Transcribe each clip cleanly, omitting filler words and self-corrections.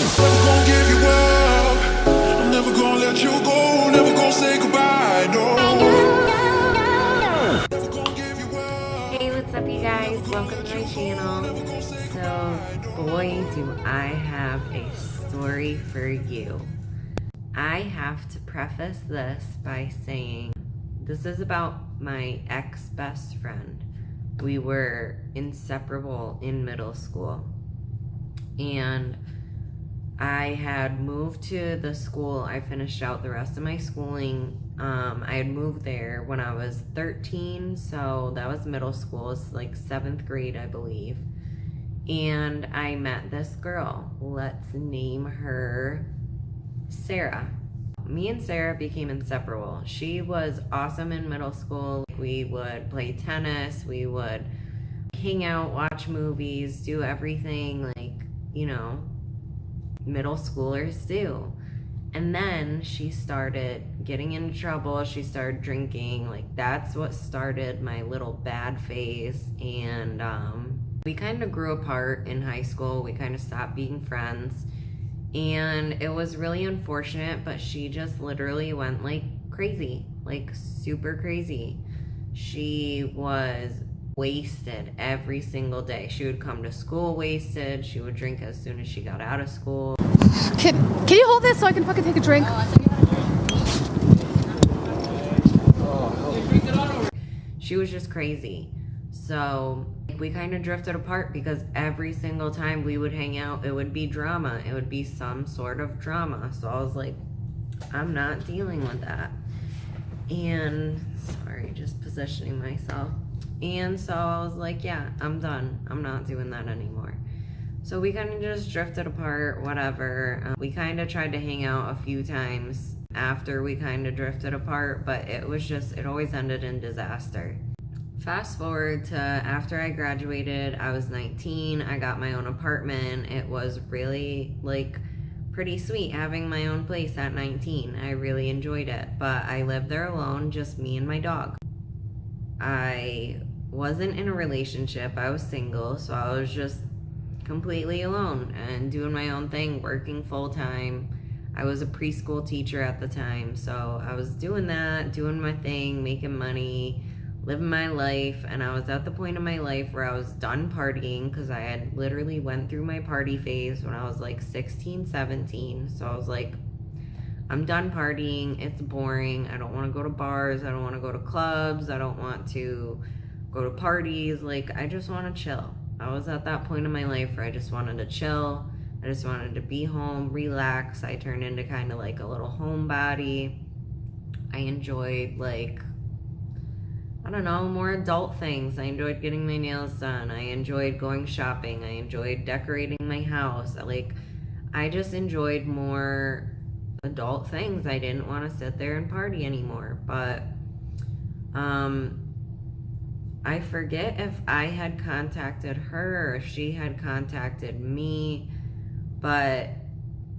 Never gonna give you up. I'm never gonna let you go. Never gonna say goodbye. No. Never gonna give you up. Hey, what's up, you guys? Welcome to my channel. So, boy, do I have a story for you. I have to preface this by saying this is about my ex-best friend. We were inseparable in middle school. And I had moved to the school. I finished out the rest of my schooling. I had moved there when I was 13, so that was middle school. It's like 7th grade, I believe. And I met this girl. Let's name her Sarah. Me and Sarah became inseparable. She was awesome in middle school. We would play tennis. We would hang out, watch movies, do everything middle schoolers do. And then she started getting into trouble. She started drinking. That's what started my little bad phase. And we kind of grew apart in high school. We kind of stopped being friends. And it was really unfortunate, but she just literally went crazy, super crazy. She was wasted every single day. She would come to school wasted. She would drink as soon as she got out of school. Can you hold this so I can fucking take a drink? She was just crazy. So we kind of drifted apart because every single time we would hang out, it would be drama. It would be some sort of drama. So I was like, I'm not dealing with that. And sorry, just positioning myself. And so I was like, yeah, I'm done. I'm not doing that anymore. So we kind of just drifted apart, whatever. We kind of tried to hang out a few times after we kind of drifted apart, but it always ended in disaster. Fast forward to after I graduated, I was 19. I got my own apartment. It was really pretty sweet having my own place at 19. I really enjoyed it, but I lived there alone, just me and my dog. I wasn't in a relationship. I was single, so I was just completely alone and doing my own thing, working full-time. I was a preschool teacher at the time, so I was doing that, doing my thing, making money, living my life. And I was at the point in my life where I was done partying because I had literally went through my party phase when I was 16, 17. So I was like, I'm done partying. It's boring. I don't want to go to bars. I don't want to go to clubs. I don't want to go to parties. I just want to chill. I was at that point in my life where I just wanted to chill. I just wanted to be home, relax. I turned into kind of a little homebody. I enjoyed I don't know, more adult things. I enjoyed getting my nails done. I enjoyed going shopping. I enjoyed decorating my house. I just enjoyed more adult things. I didn't want to sit there and party anymore. But I forget if I had contacted her or if she had contacted me, but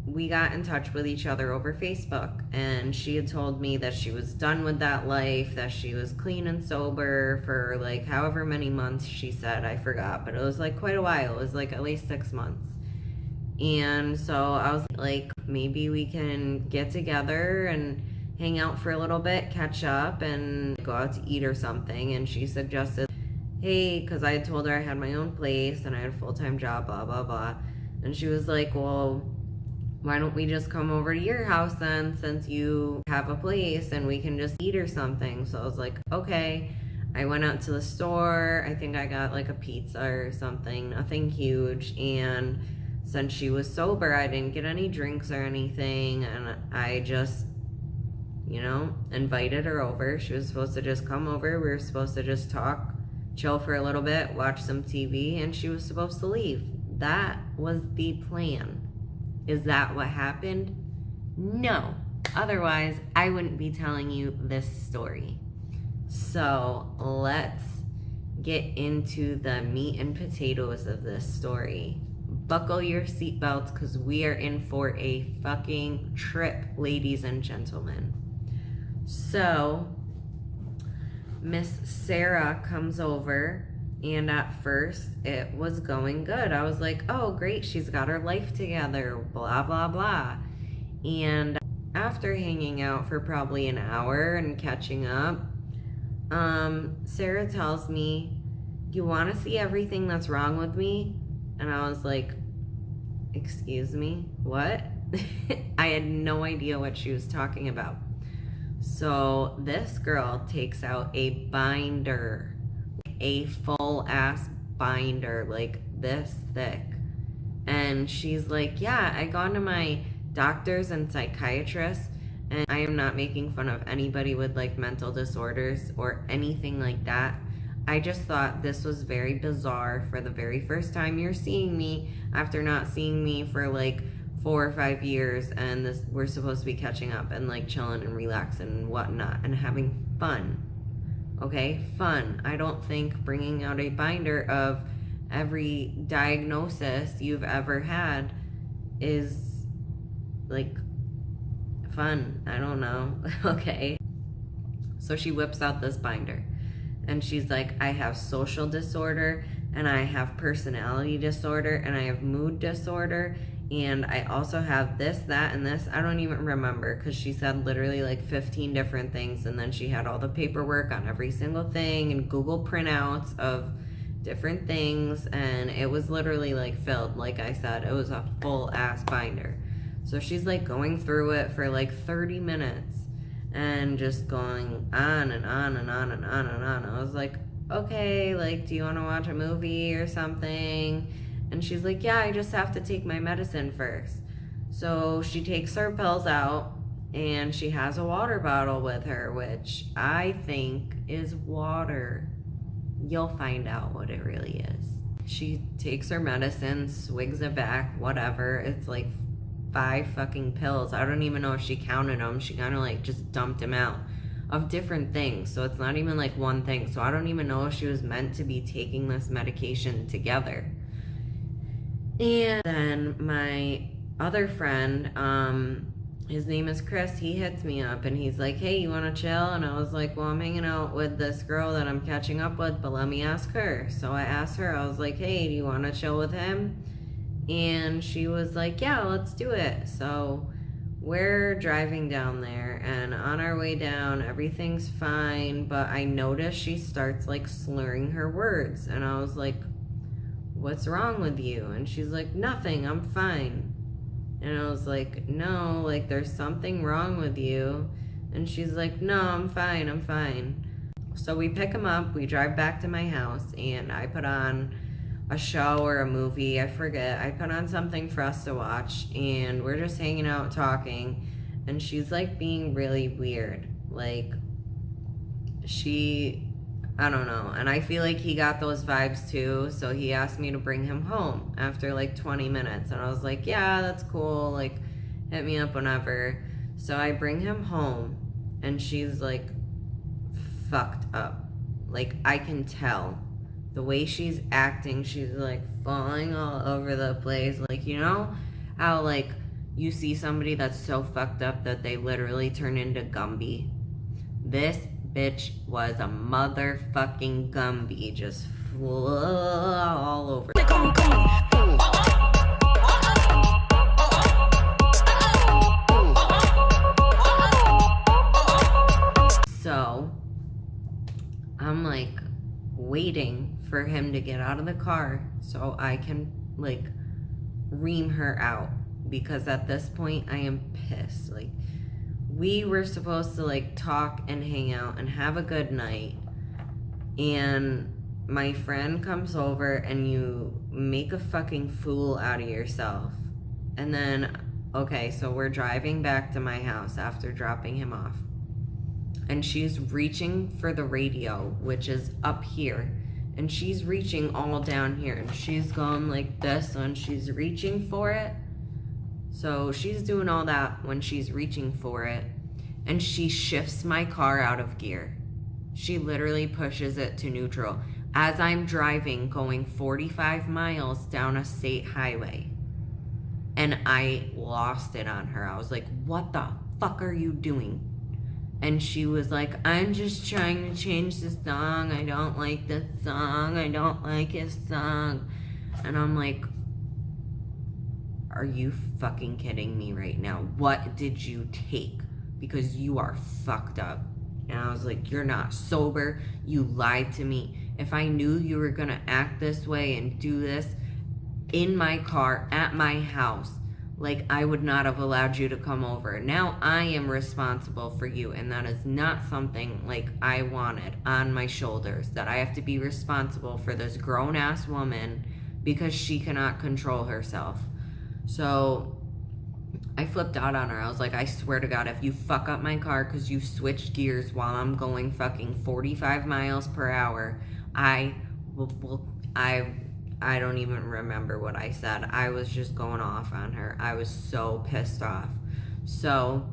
we got in touch with each other over Facebook, and she had told me that she was done with that life, that she was clean and sober for however many months she said. I forgot, but it was quite a while. It was at least 6 months. And so I was like, maybe we can get together and hang out for a little bit, catch up, and go out to eat or something. And she suggested, hey, because I had told her I had my own place and I had a full-time job, blah, blah, blah. And she was like, well, why don't we just come over to your house then, since you have a place, and we can just eat or something. So I was like, okay. I went out to the store. I think I got a pizza or something, nothing huge. And since she was sober, I didn't get any drinks or anything. And I just, invited her over. She was supposed to just come over. We were supposed to just talk, chill for a little bit, watch some TV, and she was supposed to leave. That was the plan. Is that what happened? No. Otherwise, I wouldn't be telling you this story. So let's get into the meat and potatoes of this story. Buckle your seatbelts because we are in for a fucking trip, ladies and gentlemen. So Miss Sarah comes over And at first, it was going good. I was like, oh, great, she's got her life together, blah, blah, blah. And after hanging out for probably an hour and catching up, Sarah tells me, you want to see everything that's wrong with me? And I was like, excuse me, what? I had no idea what she was talking about. So this girl takes out a binder, a full ass binder, like this thick. And she's like, yeah, I gone to my doctors and psychiatrists, and I am not making fun of anybody with like mental disorders or anything like that. I just thought this was very bizarre for the very first time you're seeing me after not seeing me for like 4 or 5 years, and this we're supposed to be catching up and like chilling and relaxing and whatnot and having fun. Okay, fun. I don't think bringing out a binder of every diagnosis you've ever had is like fun. I don't know. Okay. So she whips out this binder and she's like, I have social disorder, and I have personality disorder, and I have mood disorder, and I also have this, that, and this. I don't even remember, because she said literally like 15 different things, and then she had all the paperwork on every single thing and Google printouts of different things, and it was literally like filled. Like I said, it was a full ass binder. So she's like going through it for like 30 minutes and just going on and on and on and on and on. I was like, okay, like, do you want to watch a movie or something? And she's like, yeah, I just have to take my medicine first. So she takes her pills out, and she has a water bottle with her, which I think is water. You'll find out what it really is. She takes her medicine, swigs it back, whatever. It's like 5 fucking pills. I don't even know if she counted them. She kind of like just dumped them out of different things. So it's not even like one thing. So I don't even know if she was meant to be taking this medication together. And then my other friend, his name is Chris, he hits me up and he's like, hey, you want to chill? And I was like, well, I'm hanging out with this girl that I'm catching up with, but let me ask her. So I asked her, I was like, hey, do you want to chill with him? And she was like, yeah, let's do it. So we're driving down there, and on our way down, everything's fine, but I noticed she starts like slurring her words, and I was like, what's wrong with you? And she's like, nothing, I'm fine. And I was like, no, like there's something wrong with you. And she's like, no, I'm fine, I'm fine. So we pick him up, we drive back to my house, and I put on a show or a movie, I forget. I put on something for us to watch, and we're just hanging out talking, and she's like being really weird. Like, I don't know. And I feel like he got those vibes too, so he asked me to bring him home after like 20 minutes. And I was like, yeah, that's cool. Like, hit me up whenever. So I bring him home, and she's like fucked up. Like, I can tell. The way she's acting, she's like falling all over the place. Like, you know how like you see somebody that's so fucked up that they literally turn into Gumby? This bitch was a motherfucking Gumby, just all over. So I'm like waiting for him to get out of the car so I can like ream her out, because at this point I am pissed. Like, we were supposed to like talk and hang out and have a good night, and my friend comes over and you make a fucking fool out of yourself. And then, okay, so we're driving back to my house after dropping him off, and she's reaching for the radio, which is up here, and she's reaching all down here, and she's going like this when she's reaching for it. So she's doing all that when she's reaching for it, and she shifts my car out of gear. She literally pushes it to neutral as I'm driving, going 45 miles down a state highway. And I lost it on her. I was like, what the fuck are you doing? And she was like, I'm just trying to change the song. I don't like this song. I don't like his song. And I'm like, are you fucking kidding me right now? What did you take? Because you are fucked up. And I was like, you're not sober. You lied to me. If I knew you were going to act this way and do this in my car at my house, like, I would not have allowed you to come over. Now I am responsible for you, and that is not something like I wanted on my shoulders, that I have to be responsible for this grown-ass woman because she cannot control herself. So I flipped out on her. I was like, I swear to God, if you fuck up my car because you switched gears while I'm going fucking 45 miles per hour, I don't even remember what I said. I was just going off on her. I was so pissed off. So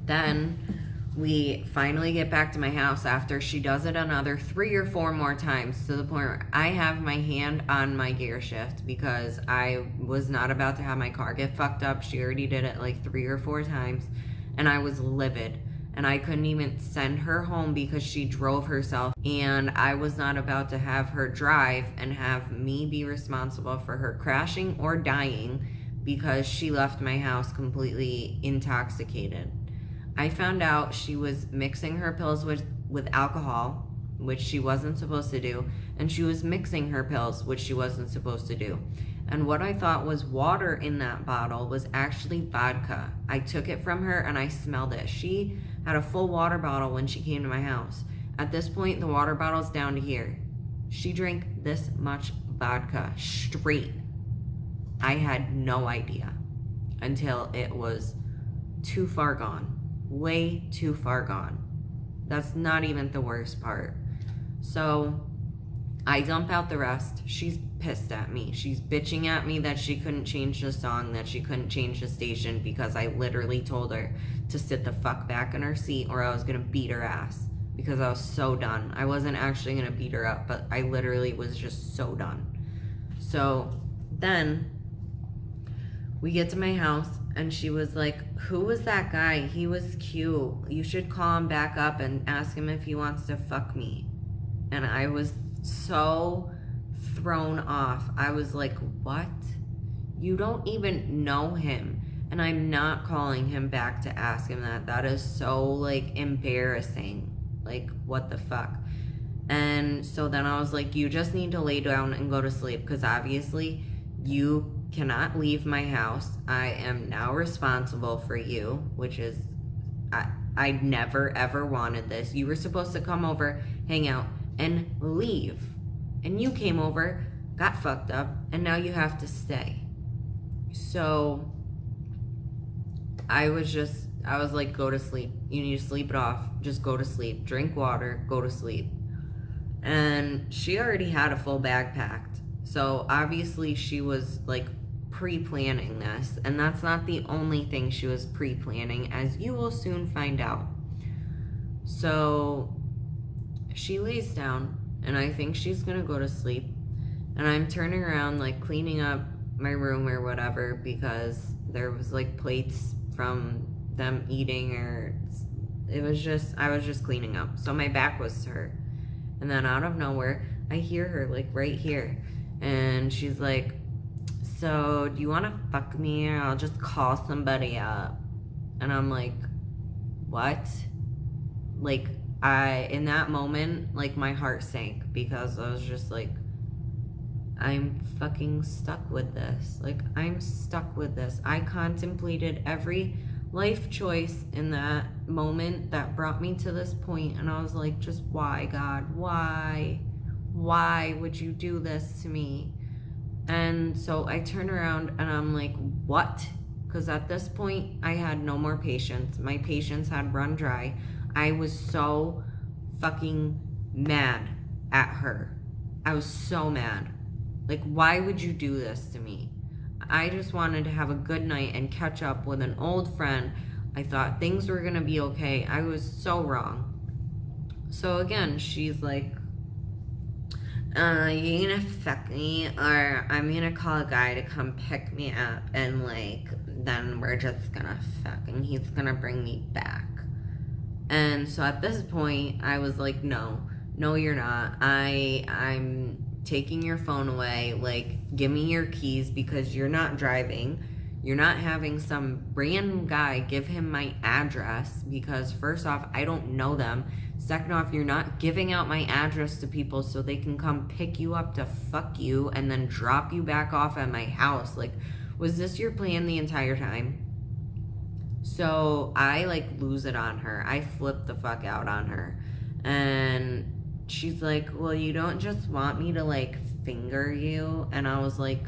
then we finally get back to my house after she does it another 3 or 4 more times, to the point where I have my hand on my gear shift because I was not about to have my car get fucked up. She already did it like 3 or 4 times, and I was livid. And I couldn't even send her home because she drove herself, and I was not about to have her drive and have me be responsible for her crashing or dying because she left my house completely intoxicated. I found out she was mixing her pills with alcohol, which she wasn't supposed to do, and she was mixing her pills, which she wasn't supposed to do. And what I thought was water in that bottle was actually vodka. I took it from her and I smelled it. She had a full water bottle when she came to my house. At this point, the water bottle's down to here. She drank this much vodka straight. I had no idea until it was too far gone. Way too far gone. That's not even the worst part. So I dump out the rest. She's pissed at me. She's bitching at me that she couldn't change the song, that she couldn't change the station, because I literally told her to sit the fuck back in her seat or I was gonna beat her ass, because I was so done. I wasn't actually gonna beat her up, but I literally was just so done. So then we get to my house and she was like, who was that guy? He was cute. You should call him back up and ask him if he wants to fuck me. And I was so thrown off. I was like, what? You don't even know him, and I'm not calling him back to ask him that. That is so, like, embarrassing. Like, what the fuck? And so then I was like, you just need to lay down and go to sleep, because obviously you cannot leave my house. I am now responsible for you, which is, I never ever wanted this. You were supposed to come over, hang out, and leave. And you came over, got fucked up, and now you have to stay. So I was like, go to sleep. You need to sleep it off. Just go to sleep. Drink water, go to sleep. And she already had a full bag packed. So obviously she was like pre-planning this. And that's not the only thing she was pre-planning, as you will soon find out. So she lays down, and I think she's gonna go to sleep. And I'm turning around, like cleaning up my room or whatever, because there was like plates from them eating, or I was just cleaning up. So my back was to her. And then out of nowhere, I hear her like right here. And she's like, so do you wanna fuck me, or I'll just call somebody up? And I'm like, what? Like, in that moment, like, my heart sank, because I was just like, I'm fucking stuck with this. Like, I'm stuck with this. I contemplated every life choice in that moment that brought me to this point, and I was like, just why, God? Why? Why would you do this to me? And so I turn around and I'm like, what? Because at this point, I had no more patience. My patience had run dry. I was so fucking mad at her. I was so mad. Like, why would you do this to me? I just wanted to have a good night and catch up with an old friend. I thought things were gonna be okay. I was so wrong. So again, she's like, you gonna fuck me, or I'm gonna call a guy to come pick me up, and like, then we're just gonna fuck, and he's gonna bring me back. And so at this point, I was like, no, you're not. I'm taking your phone away. Like, give me your keys because you're not driving. You're not having some random guy give him my address because, first off, I don't know them. Second off, you're not giving out my address to people so they can come pick you up to fuck you and then drop you back off at my house. Like, was this your plan the entire time? So I like lose it on her. I flip the fuck out on her. And she's like, well, you don't just want me to like finger you? And I was like,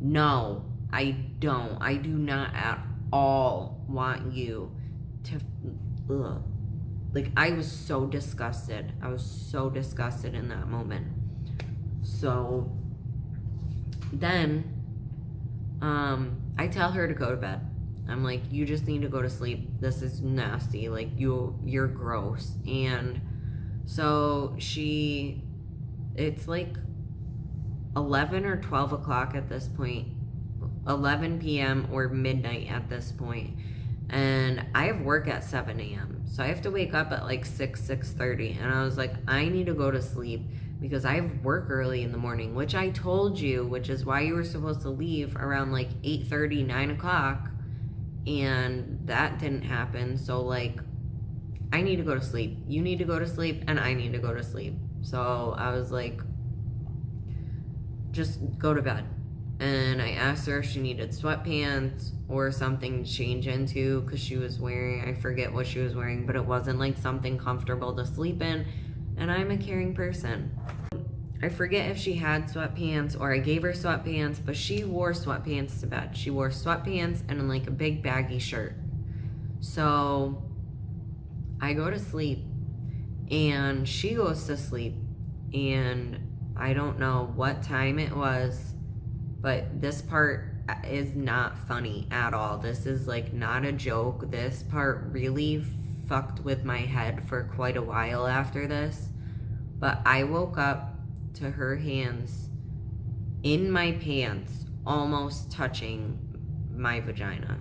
no, I don't. I do not at all want you to, ugh. Like, I was so disgusted. I was so disgusted in that moment. So then, I tell her to go to bed. I'm like, you just need to go to sleep. This is nasty. Like, you're gross. And so it's like 11 or 12 o'clock at this point. 11 p.m. or midnight at this point. And I have work at 7 a.m. So I have to wake up at like 6:30. And I was like, I need to go to sleep because I have work early in the morning, which I told you, which is why you were supposed to leave around like 8:30, 9 o'clock. And that didn't happen. So like, I need to go to sleep. You need to go to sleep and I need to go to sleep. So I was like, just go to bed. And I asked her if she needed sweatpants or something to change into because she was wearing, I forget what she was wearing, but it wasn't like something comfortable to sleep in. And I'm a caring person. I forget if she had sweatpants or I gave her sweatpants, but she wore sweatpants to bed. She wore sweatpants and like a big baggy shirt. So I go to sleep and she goes to sleep, and I don't know what time it was, but this part is not funny at all. This is like not a joke. This part really fucked with my head for quite a while after this. But I woke up to her hands in my pants almost touching my vagina.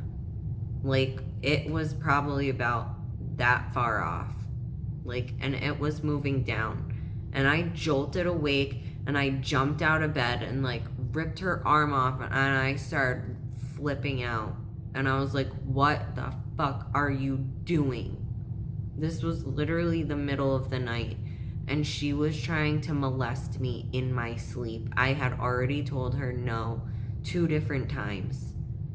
Like, it was probably about that far off. Like, and it was moving down. And I jolted awake and I jumped out of bed and like ripped her arm off and I started flipping out. And I was like, what the fuck are you doing? This was literally the middle of the night. And she was trying to molest me in my sleep. I had already told her no 2 different times.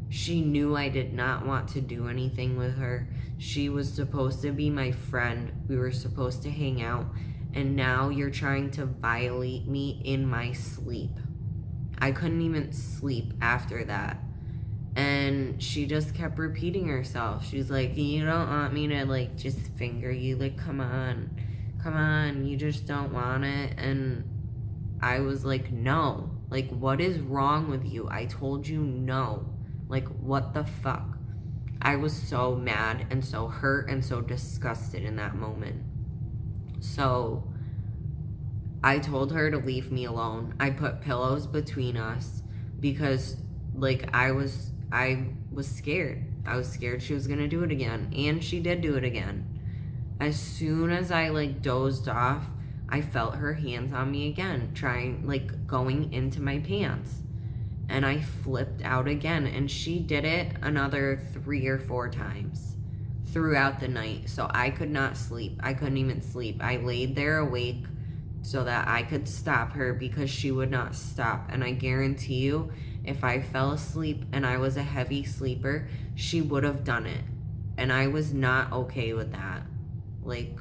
She knew I did not want to do anything with her. She was supposed to be my friend. We were supposed to hang out. And now you're trying to violate me in my sleep. I couldn't even sleep after that. And she just kept repeating herself. She's like, you don't want me to like just finger you. Like, come on, you just don't want it. And I was like, no. Like, what is wrong with you? I told you no. Like, what the fuck? I was so mad and so hurt and so disgusted in that moment. So I told her to leave me alone. I put pillows between us because like I was scared. I was scared she was gonna do it again. And she did do it again. As soon as I like dozed off, I felt her hands on me again, going into my pants. And I flipped out again, and she did it another 3 or 4 times throughout the night. So I could not sleep. I couldn't even sleep. I laid there awake so that I could stop her because she would not stop. And I guarantee you, if I fell asleep and I was a heavy sleeper, she would have done it. And I was not okay with that. Like,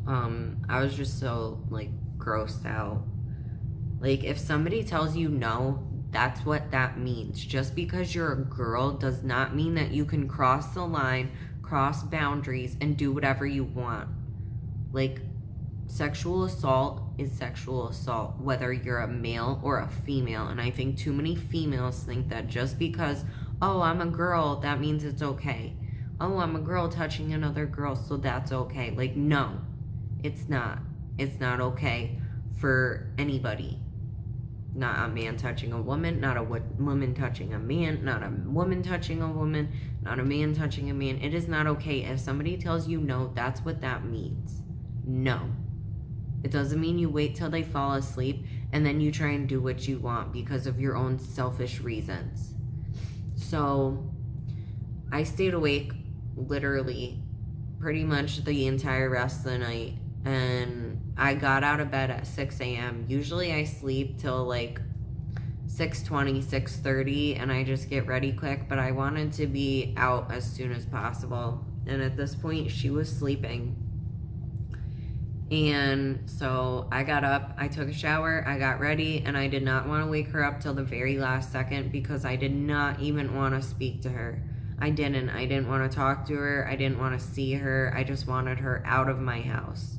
I was just so like grossed out. Like, if somebody tells you no, that's what that means. Just because you're a girl does not mean that you can cross the line, cross boundaries, and do whatever you want. Like, sexual assault is sexual assault, whether you're a male or a female. And I think too many females think that just because, oh, I'm a girl, that means it's okay. Oh, I'm a girl touching another girl, so that's okay. Like, no, it's not. It's not okay for anybody. Not a man touching a woman, not a woman touching a man, not a woman touching a woman, not a man touching a man. It is not okay. If somebody tells you no, that's what that means. No. It doesn't mean you wait till they fall asleep and then you try and do what you want because of your own selfish reasons. So I stayed awake literally pretty much the entire rest of the night, and I got out of bed at 6 a.m. Usually I sleep till like 6:20, 6:30, and I just get ready quick, but I wanted to be out as soon as possible. And at this point, she was sleeping. And so I got up, I took a shower, I got ready, and I did not want to wake her up till the very last second because I did not even want to speak to her. I didn't want to talk to her. I didn't want to see her. I just wanted her out of my house.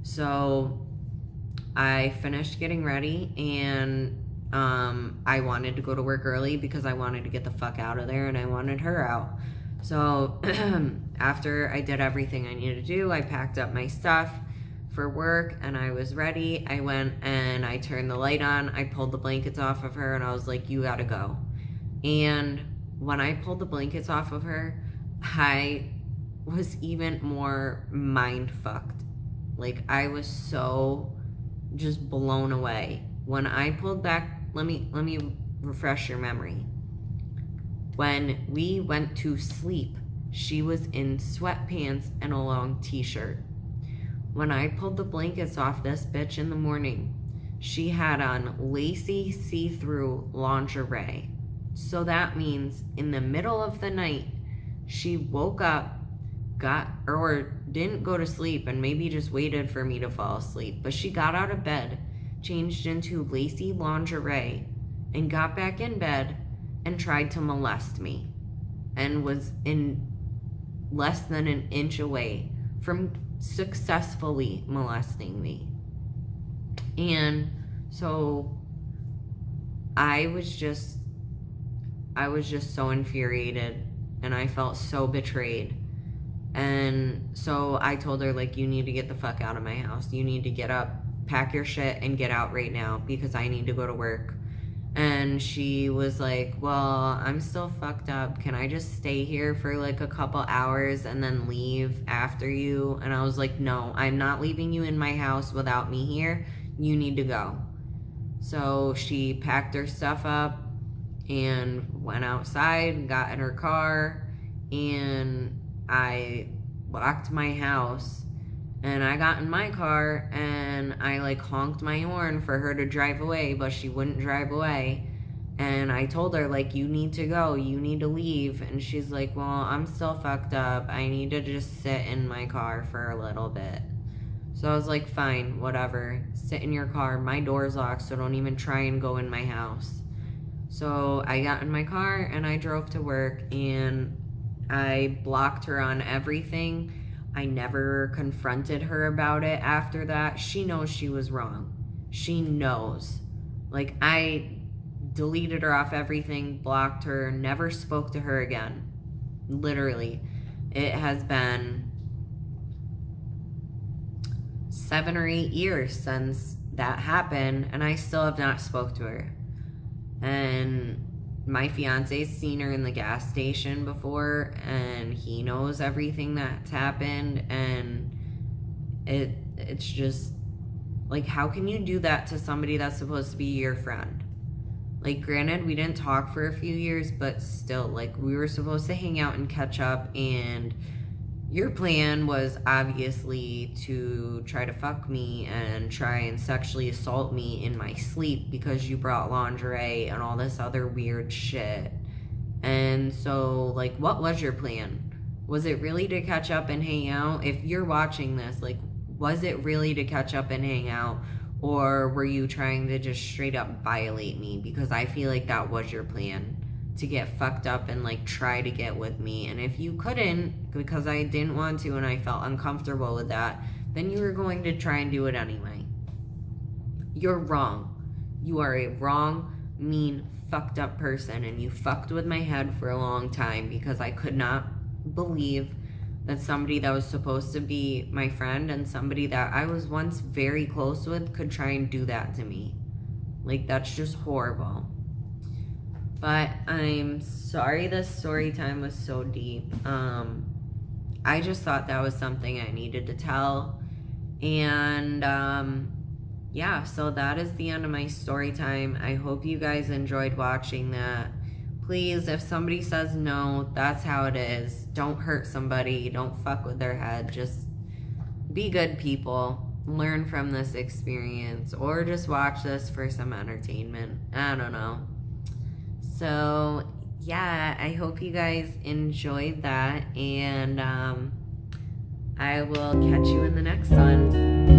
So I finished getting ready, and I wanted to go to work early because I wanted to get the fuck out of there, and I wanted her out. So after I did everything I needed to do, I packed up my stuff for work and I was ready. I went and I turned the light on. I pulled the blankets off of her and I was like, you gotta go. And when I pulled the blankets off of her, I was even more mind fucked. Like, I was so just blown away. When I pulled back, let me refresh your memory. When we went to sleep, she was in sweatpants and a long t-shirt. When I pulled the blankets off this bitch in the morning, she had on lacy see-through lingerie. So that means in the middle of the night, she woke up, didn't go to sleep and maybe just waited for me to fall asleep, but she got out of bed, changed into lacy lingerie, and got back in bed and tried to molest me, and was in less than an inch away from successfully molesting me. And so I was just so infuriated, and I felt so betrayed. And so I told her, like, you need to get the fuck out of my house. You need to get up, pack your shit, and get out right now because I need to go to work. And she was like, well, I'm still fucked up. Can I just stay here for like a couple hours and then leave after you? And I was like, no, I'm not leaving you in my house without me here. You need to go. So she packed her stuff up and went outside, got in her car, and I locked my house. And I got in my car and I like honked my horn for her to drive away, but she wouldn't drive away. And I told her, like, you need to go, you need to leave. And she's like, well, I'm still fucked up. I need to just sit in my car for a little bit. So I was like, fine, whatever. Sit in your car. My door's locked, so don't even try and go in my house. So I got in my car and I drove to work, and I blocked her on everything. I never confronted her about it after that. She knows she was wrong. She knows. Like, I deleted her off everything, blocked her, never spoke to her again. Literally. It has been 7 or 8 years since that happened, and I still have not spoke to her. And my fiance's seen her in the gas station before, and he knows everything that's happened, and it's just like, how can you do that to somebody that's supposed to be your friend? Like, granted, we didn't talk for a few years, but still, like, we were supposed to hang out and catch up, and your plan was obviously to try to fuck me and try and sexually assault me in my sleep because you brought lingerie and all this other weird shit. And so, like, what was your plan? Was it really to catch up and hang out? If you're watching this, like, was it really to catch up and hang out? Or were you trying to just straight up violate me? Because I feel like that was your plan, to get fucked up and like try to get with me. And if you couldn't, because I didn't want to and I felt uncomfortable with that, then you were going to try and do it anyway. You're wrong. You are a wrong, mean, fucked up person, and you fucked with my head for a long time because I could not believe that somebody that was supposed to be my friend and somebody that I was once very close with could try and do that to me. Like, that's just horrible. But I'm sorry this story time was so deep. I just thought that was something I needed to tell. And yeah, so that is the end of my story time. I hope you guys enjoyed watching that. Please, if somebody says no, that's how it is. Don't hurt somebody. Don't fuck with their head. Just be good people. Learn from this experience. Or just watch this for some entertainment. I don't know. So, yeah, I hope you guys enjoyed that. And I will catch you in the next one.